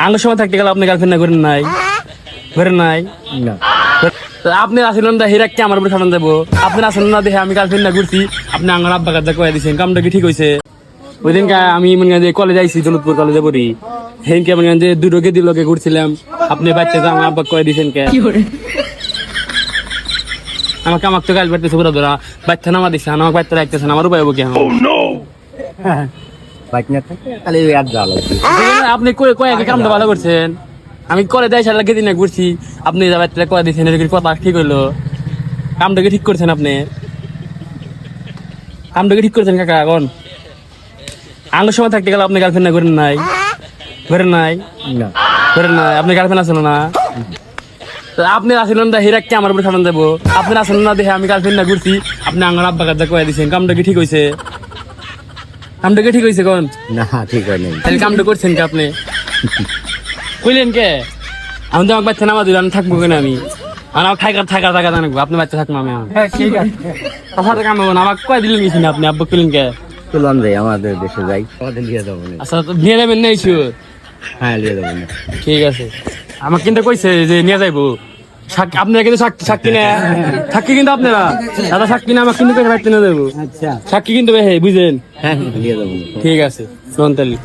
আঙ্গুর সময় থাকতে গেলে আপনি গার্লফ্রেন্ড না করেন নাই করেন নাই না আপনি আসলেন না হিরাককে আমার উপরে খাটান দেবো আপনি আসলেন না দেখে আমি গার্লফ্রেন্ড না ঘুরছি আপনি আঙ্গার আব্বা কাজা কয়ে দিচ্ছেন কামটা কি ঠিক হয়েছে ওই দিনকে আমি মনে করেন যে কলেজ আইসি দৌলতপুর কলেজে পড়ি সেদিনকে মনে করেন যে দুটো গেদি লোকে ঘুরছিলাম আপনি বাচ্চা তো আমার আব্বা কয়ে দিচ্ছেন কে আমাকে আমাকে তো গাল বাড়তেছে পুরো ধরা বাচ্চা নামা দিচ্ছে আমার বাচ্চা রাখতেছে আমার উপায় কি বাইক না থাকে তাহলে আর যা লাগবে আপনি কয়েক কামটা ভালো করছেন আমি করে দেয় সারা গেদিন না ঘুরছি আপনি বাচ্চা কয়ে দিচ্ছেন এরকম কথা ঠিক হইলো কামটাকে ঠিক করছেন আপনি কামটাকে ঠিক করছেন কাকা এখন আঙ্গুর সময় থাকতে গেলে আপনি গার্লফ্রেন্ড না করেন নাই করেন নাই না করেন নাই আপনি গার্লফ্রেন্ড আসলো না আপনি আসলেন না হিরাককে আমার উপরে খাটান দেবো আপনি আসলেন না দেখে আমি গার্লফ্রেন্ড না ঘুরছি আপনি আঙ্গার আব্বা কাজা কয়ে দিচ্ছেন কামটা কি ঠিক হয়েছে কামটা কি ঠিক হয়েছে কোন না ঠিক হয় নাই তাহলে কামটা করছেন কে আপনি কইলেন কে আমি তো আমার বাচ্চা নামা দিলাম থাকবো কেন আমি আর আমার থাকার টাকা জানাবো আপনি বাচ্চা থাকবো আমি ঠিক আছে তাছাড়া কাম হবো না আমাকে কয়ে দিলেন গেছেন আপনি আব্বা কইলেন কে চললাম যাই আমাদের দেশে যাই আমাদের নিয়ে যাবো না আচ্ছা তো নিয়ে যাবেন না ইস্যু হ্যাঁ নিয়ে যাবো না ঠিক আছে আমাকে কিন্তু কইছে যে নিয়ে যাইবো আপনারা কিন্তু সাক্ষী না সাক্ষী কিন্তু আপনারা দাদা সাক্ষী না আমাকে কিন্তু পেয়ে বাড়তে নিয়ে যাবো আচ্ছা সাক্ষী কিন্তু বুঝেন হ্যাঁ নিয়ে যাবো ঠিক আছে শোন তাহলে